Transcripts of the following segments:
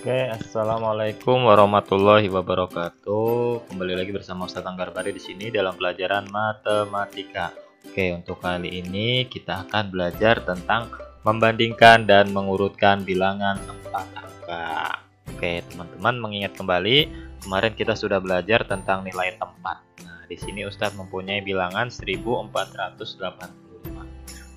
Oke, assalamualaikum warahmatullahi wabarakatuh. Kembali lagi bersama Ustadz Anggarbari di sini dalam pelajaran matematika. Oke, untuk kali ini kita akan belajar tentang membandingkan dan mengurutkan bilangan 4 angka. Oke, teman-teman mengingat kembali kemarin kita sudah belajar tentang nilai tempat. Nah, di sini Ustadz mempunyai bilangan 1485.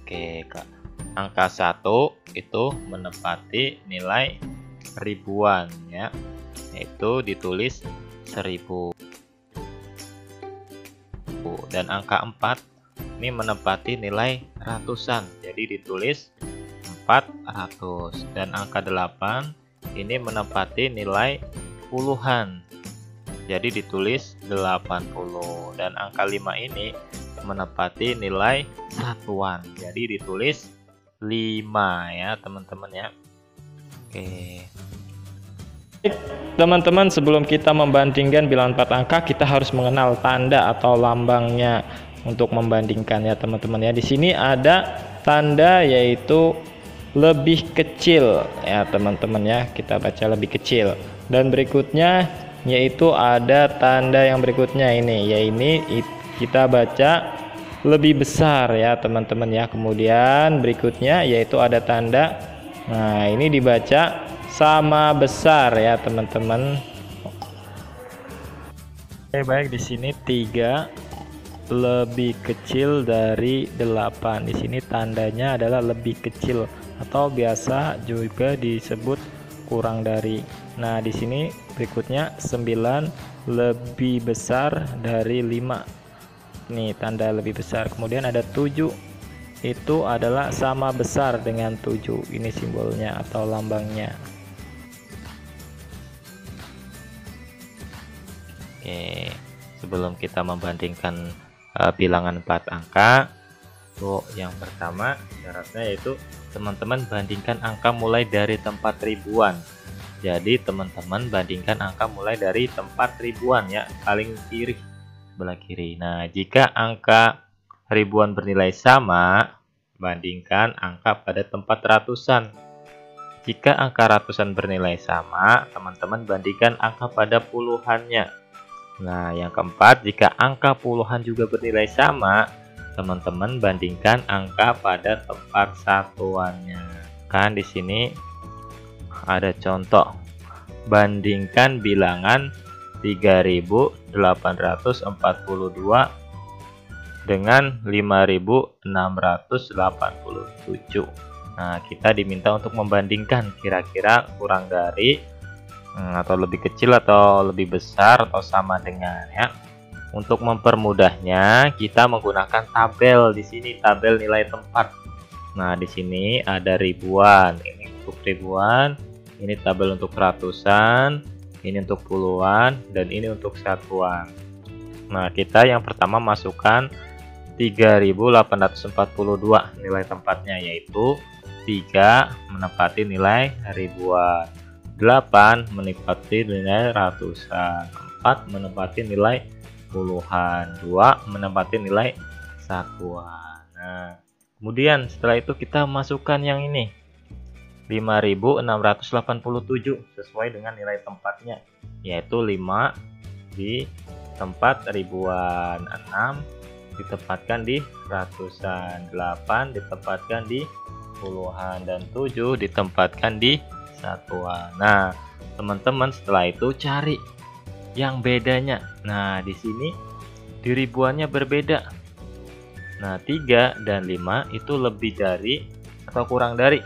Oke, Kak. Angka 1 itu menempati nilai ribuan ya, yaitu ditulis 1000, dan angka 4 ini menempati nilai ratusan, jadi ditulis 400, dan angka 8 ini menempati nilai puluhan, jadi ditulis 80, dan angka 5 ini menempati nilai satuan, jadi ditulis 5 ya teman-teman ya. Oke. Teman-teman, sebelum kita membandingkan bilangan 4 angka, kita harus mengenal tanda atau lambangnya untuk membandingkan ya teman-teman ya. Di sini ada tanda yaitu lebih kecil ya teman-teman ya. Kita baca lebih kecil. Dan berikutnya yaitu ada tanda yang berikutnya ini, yaitu kita baca lebih besar ya teman-teman ya. Kemudian berikutnya yaitu ada tanda, nah ini dibaca sama besar ya teman-teman. Oke, baik, di sini 3 lebih kecil dari 8. Di sini tandanya adalah lebih kecil atau biasa juga disebut kurang dari. Nah, di sini berikutnya 9 lebih besar dari 5. Nih tanda lebih besar. Kemudian ada 7, itu adalah sama besar dengan 7. Ini simbolnya atau lambangnya. Oke, sebelum kita membandingkan bilangan 4 angka, yang pertama syaratnya yaitu teman-teman bandingkan angka mulai dari tempat ribuan. Jadi teman-teman bandingkan angka mulai dari tempat ribuan ya, paling kiri, sebelah kiri. Nah, jika angka ribuan bernilai sama, bandingkan angka pada tempat ratusan. Jika angka ratusan bernilai sama, teman-teman bandingkan angka pada puluhannya. Nah, yang keempat, jika angka puluhan juga bernilai sama, teman-teman bandingkan angka pada tempat satuannya. Kan di sini ada contoh. Bandingkan bilangan 3842 dengan 5687. Nah, kita diminta untuk membandingkan kira-kira kurang dari atau lebih kecil atau lebih besar atau sama dengan ya. Untuk mempermudahnya kita menggunakan tabel. Di sini tabel nilai tempat. Nah, di sini ada ribuan. Ini untuk ribuan, ini tabel untuk ratusan, ini untuk puluhan, dan ini untuk satuan. Nah, kita yang pertama masukkan 3842 nilai tempatnya, yaitu 3 menempati nilai ribuan, 8 menempati nilai ratusan, 4 menempati nilai puluhan, 2 menempati nilai satuan. Nah, kemudian setelah itu kita masukkan yang ini 5687 sesuai dengan nilai tempatnya, yaitu 5 di tempat ribuan, 6 ditempatkan di ratusan, 8 ditempatkan di puluhan, dan 7 ditempatkan di satuan. Nah, teman-teman setelah itu cari yang bedanya. Nah, di sini di ribuannya berbeda. Nah, 3 dan 5 itu lebih dari atau kurang dari.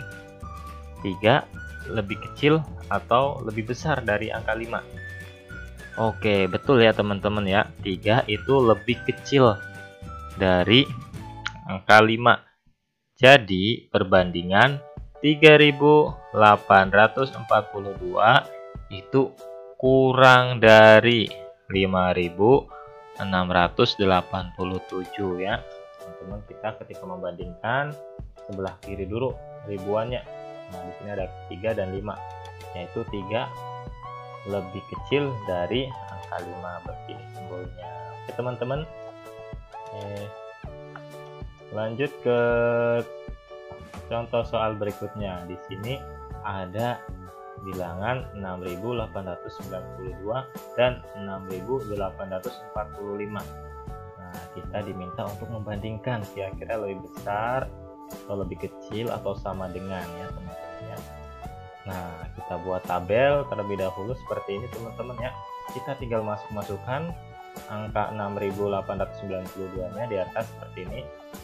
3 lebih kecil atau lebih besar dari angka 5. Oke, betul ya teman-teman ya. 3 itu lebih kecil dari angka 5. Jadi, perbandingan 3842 itu kurang dari 5687 ya. Teman-teman, kita ketika membandingkan sebelah kiri dulu ribuannya. Nah, di sini ada 3 dan 5, yaitu 3 lebih kecil dari angka 5, begini simbolnya. Oke teman-teman, lanjut ke contoh soal berikutnya. Di sini ada bilangan 6.892 dan 6.845. Nah, kita diminta untuk membandingkan kira-kira lebih besar atau lebih kecil atau sama dengan ya teman-teman ya. Nah, kita buat tabel terlebih dahulu seperti ini teman-teman ya. Kita tinggal masukkan angka 6.892 nya di atas seperti ini.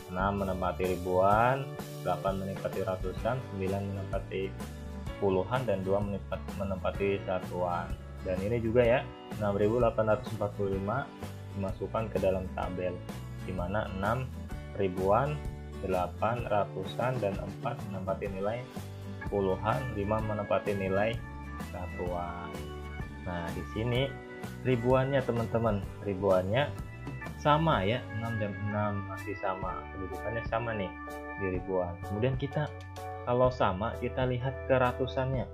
6 menempati ribuan, 8 menempati ratusan, 9 menempati puluhan, dan 2 menempati satuan. Dan ini juga ya 6.845 dimasukkan ke dalam tabel, dimana 6 ribuan, 8 ratusan, dan 4 menempati nilai puluhan, 5 menempati nilai satuan. Nah, di sini ribuannya teman-teman, ribuannya sama ya, 6 dan 6 masih sama, kedudukannya sama nih di ribuan. Kemudian kita kalau sama, kita lihat ke ratusannya.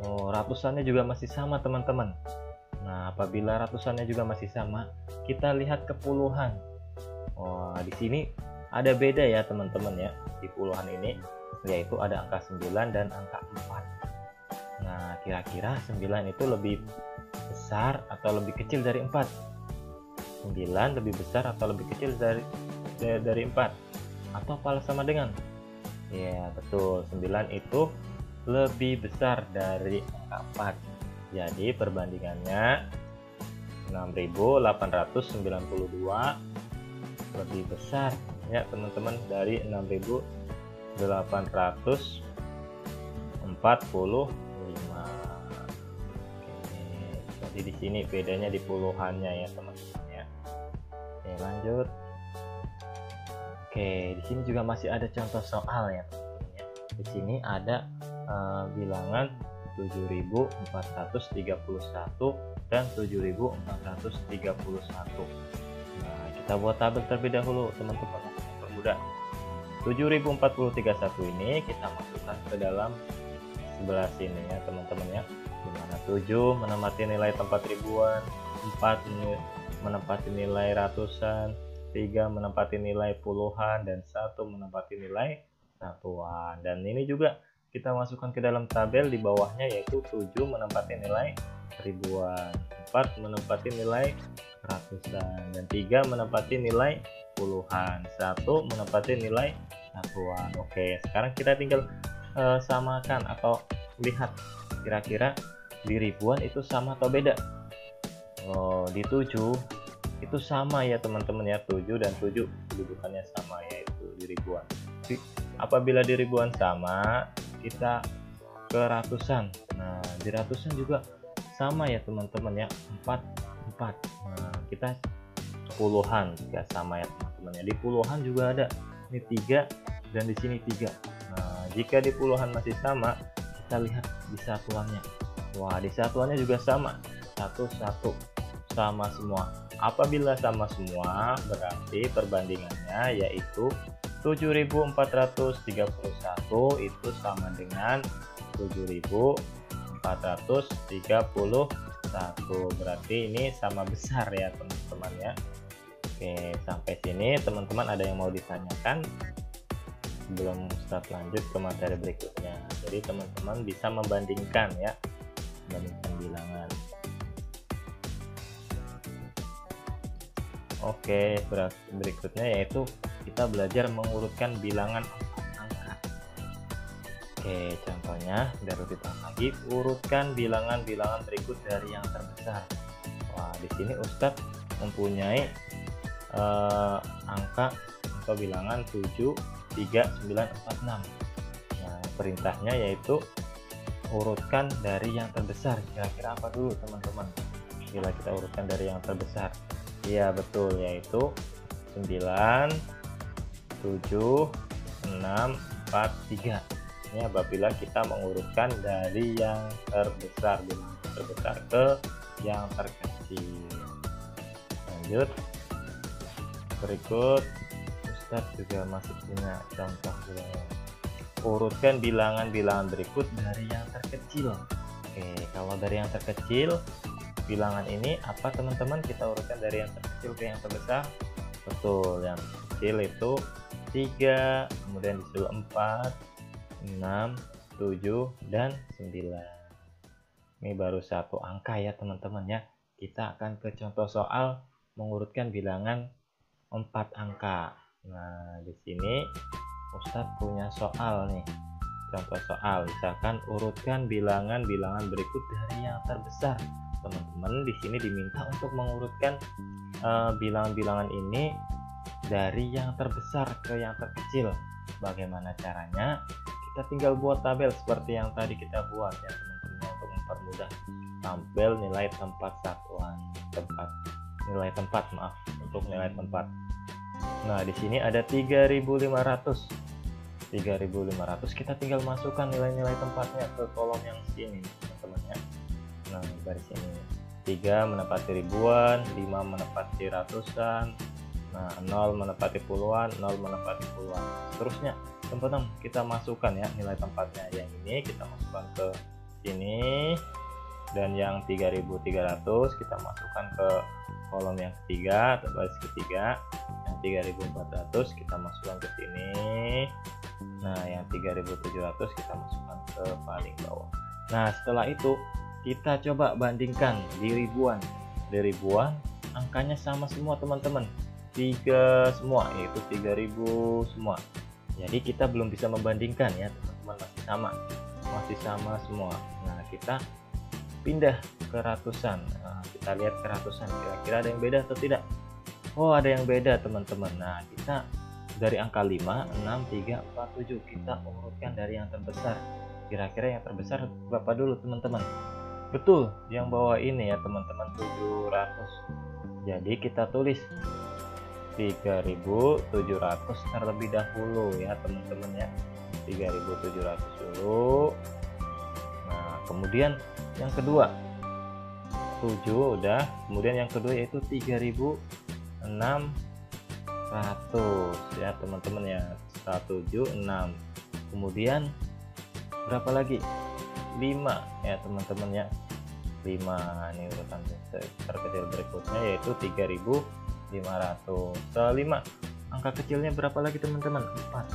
Oh, ratusannya juga masih sama teman-teman. Nah, apabila ratusannya juga masih sama, kita lihat ke puluhan. Oh, di sini ada beda ya teman-teman ya, di puluhan ini, yaitu ada angka 9 dan angka 4. Nah, kira-kira 9 itu lebih besar atau lebih kecil dari 4? 9 lebih besar atau lebih kecil dari 4? Atau apa sama dengan? Ya, betul. 9 itu lebih besar dari angka 4. Jadi perbandingannya 6.892 lebih besar ya teman-teman dari 6.845. Oke, jadi di sini bedanya di puluhannya ya teman-teman ya. Oke, lanjut. Oke, di sini juga masih ada contoh soal ya. Di sini ada bilangan 7.431 dan 7.431. Nah, kita buat tabel terlebih dahulu teman-teman, permudah. 7.431 ini kita masukkan ke dalam sebelah sini ya teman-teman ya, dimana 7 menempati nilai tempat ribuan, 4 menempati nilai ratusan, 3 menempati nilai puluhan, dan 1 menempati nilai satuan. Dan ini juga kita masukkan ke dalam tabel di bawahnya, yaitu 7 menempati nilai ribuan, 4 menempati nilai ratusan, dan 3 menempati nilai puluhan, 1 menempati nilai satuan. Oke, sekarang kita tinggal samakan atau lihat kira-kira di ribuan itu sama atau beda. Oh, di 7 itu sama ya teman-teman ya, 7 dan 7 kedudukannya sama, yaitu di ribuan. Apabila di ribuan sama, kita ke ratusan. Nah, di ratusan juga sama ya teman-teman ya, 4. Nah, kita puluhan juga sama ya teman-teman ya. Di puluhan juga ada ini 3 dan di sini 3. Nah, jika di puluhan masih sama, kita lihat di satuannya. Wah, di satuannya juga sama, 1 sama semua. Apabila sama semua, berarti perbandingannya yaitu 7.431 itu sama dengan 7.431. Berarti ini sama besar ya teman-teman ya. Oke, sampai sini teman-teman ada yang mau ditanyakan sebelum Ustadz lanjut ke materi berikutnya? Jadi teman-teman bisa membandingkan ya, membandingkan bilangan. Oke, berikutnya yaitu kita belajar mengurutkan bilangan angka. Oke, contohnya biar lebih paham lagi, urutkan bilangan-bilangan berikut dari yang terbesar. Wah, di sini Ustadz mempunyai angka atau bilangan 7, 3, 9, 4, 6. Nah, perintahnya yaitu urutkan dari yang terbesar. Kira-kira apa dulu teman-teman? Bila kita urutkan dari yang terbesar, iya betul, yaitu 9, 7, 6, 4, 3. Ini apabila kita mengurutkan dari yang terbesar ke yang terkecil. Lanjut, berikut Ustadz juga masih punya contoh bilangan. Urutkan bilangan-bilangan berikut dari yang terkecil. Oke, kalau dari yang terkecil, bilangan ini apa teman-teman? Kita urutkan dari yang terkecil ke yang terbesar. Betul, yang kecil itu 3, kemudian disusul 4, 6, 7, dan 9. Ini baru satu angka ya teman-teman ya. Kita akan ke contoh soal mengurutkan bilangan 4 angka. Nah, di sini Ustadz punya soal nih. Contoh soal, misalkan urutkan bilangan-bilangan berikut dari yang terbesar. Teman-teman di sini diminta untuk mengurutkan bilangan-bilangan ini dari yang terbesar ke yang terkecil. Bagaimana caranya? Kita tinggal buat tabel seperti yang tadi kita buat ya teman-teman, untuk mempermudah. Tabel nilai tempat satuan nilai tempat untuk nilai tempat. Nah, di sini ada 3.500. Kita tinggal masukkan nilai-nilai tempatnya ke kolom yang sini teman-teman ya. Nah, dari sini 3 menepati ribuan, 5 menepati ratusan, nah 0 menepati puluhan, 0 menepati puluhan. Terusnya teman-teman kita masukkan ya nilai tempatnya. Yang ini kita masukkan ke sini, dan yang 3.300 kita masukkan ke kolom yang ketiga atau baris ketiga. Yang 3.400 kita masukkan ke sini. Nah, yang 3.700 kita masukkan ke paling bawah. Nah, setelah itu kita coba bandingkan di ribuan. Di ribuan angkanya sama semua teman-teman, 3 semua, yaitu 3.000 semua. Jadi kita belum bisa membandingkan ya teman-teman, masih sama semua. Nah, kita pindah ke ratusan. Nah, kita lihat ke ratusan, kira-kira ada yang beda atau tidak. Oh, ada yang beda teman-teman. Nah, kita dari angka 5, 6, 3, 4, 7 kita urutkan dari yang terbesar. Kira-kira yang terbesar berapa dulu teman-teman? Betul, yang bawah ini ya teman-teman, 700. Jadi kita tulis 3.700 terlebih dahulu ya teman-teman ya. 3.700 dulu. Nah, kemudian yang kedua 7 udah, kemudian yang kedua yaitu 3.600 ya teman-teman ya. 176. Kemudian berapa lagi? 5 ya teman-teman ya. 5, ini urutan terkecil berikutnya yaitu 3.500. Setelah 5 angka kecilnya berapa lagi teman-teman? 4.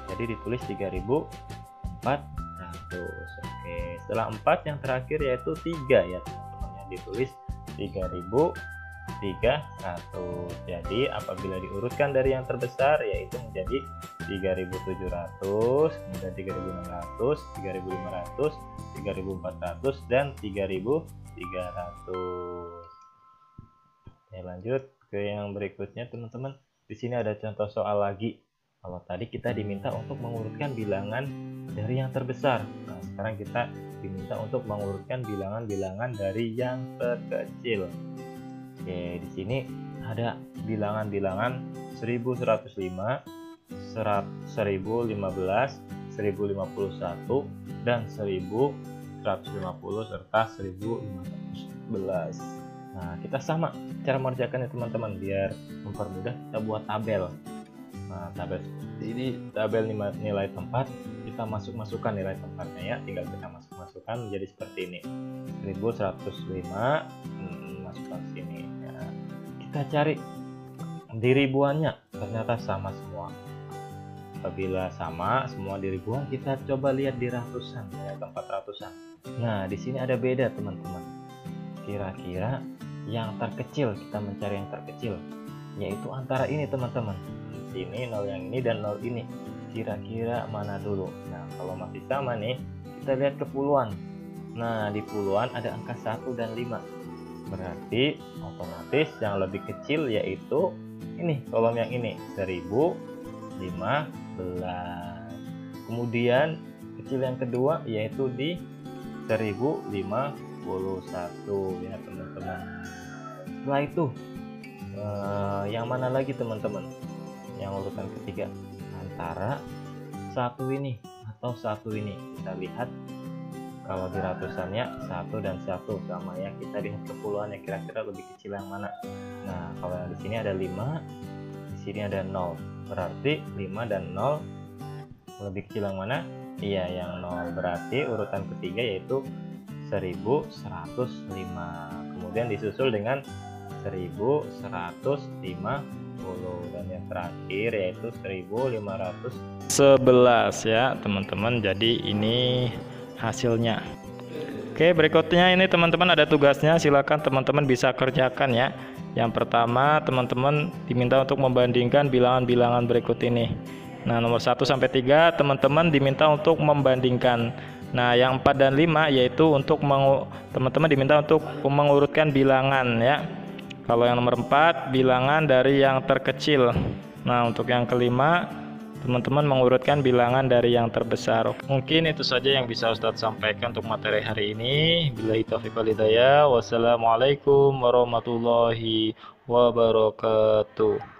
Jadi ditulis 3.400. Oke, setelah 4 yang terakhir yaitu 3 ya teman-teman ya, ditulis 3.300. Jadi apabila diurutkan dari yang terbesar yaitu menjadi 3.700, kemudian 3.600, 3.500, 3.400 dan 3.300. Ya, lanjut ke yang berikutnya teman-teman. Di sini ada contoh soal lagi. Kalau tadi kita diminta untuk mengurutkan bilangan dari yang terbesar. Nah, sekarang kita diminta untuk mengurutkan bilangan-bilangan dari yang terkecil. Oke, di sini ada bilangan-bilangan 1105, 1015, 1051 dan 1150 serta 1511. Nah, kita sama cara mengerjakannya teman-teman biar mempermudah. Kita buat tabel. Nah, tabel ini tabel nilai tempat, kita masukkan nilai tempatnya ya, tinggal kita masukkan menjadi seperti ini. 1105 masukkan sini ya. Kita cari di ribuannya, ternyata sama semua. Apabila sama semua di ribuan, kita coba lihat di ratusan ya, tempat ratusan. Nah, di sini ada beda teman-teman. Kira-kira yang terkecil, kita mencari yang terkecil, yaitu antara ini teman-teman. Ini 0 yang ini dan 0 ini. Kira-kira mana dulu? Nah, kalau masih sama nih, kita lihat ke puluhan. Nah, di puluhan ada angka 1 dan 5. Berarti otomatis yang lebih kecil yaitu ini, kolom yang ini, 1015. Kemudian kecil yang kedua yaitu di 1051 ya teman-teman. Setelah itu yang mana lagi teman-teman? Yang urutan ketiga antara satu ini atau satu ini. Kita lihat kalau di ratusannya 1 dan 1 sama ya. Kita lihat ke puluhannya, kira-kira lebih kecil yang mana. Nah, kalau di sini ada 5, di sini ada 0. Berarti 5 dan 0 lebih kecil yang mana? Iya, yang 0. Berarti urutan ketiga yaitu 1105. Kemudian disusul dengan 1150 dan yang terakhir yaitu 1511 ya teman-teman. Jadi ini hasilnya. Oke, berikutnya ini teman-teman ada tugasnya, silakan teman-teman bisa kerjakan ya. Yang pertama, teman-teman diminta untuk membandingkan bilangan-bilangan berikut ini. Nah, nomor 1 sampai 3 teman-teman diminta untuk membandingkan. Nah, yang 4 dan 5 yaitu untuk teman-teman diminta untuk mengurutkan bilangan ya. Kalau yang nomor 4 bilangan dari yang terkecil. Nah, untuk yang kelima teman-teman mengurutkan bilangan dari yang terbesar. Mungkin itu saja yang bisa Ustadz sampaikan untuk materi hari ini. Billahi taufiq wal hidayah. Wassalamualaikum warahmatullahi wabarakatuh.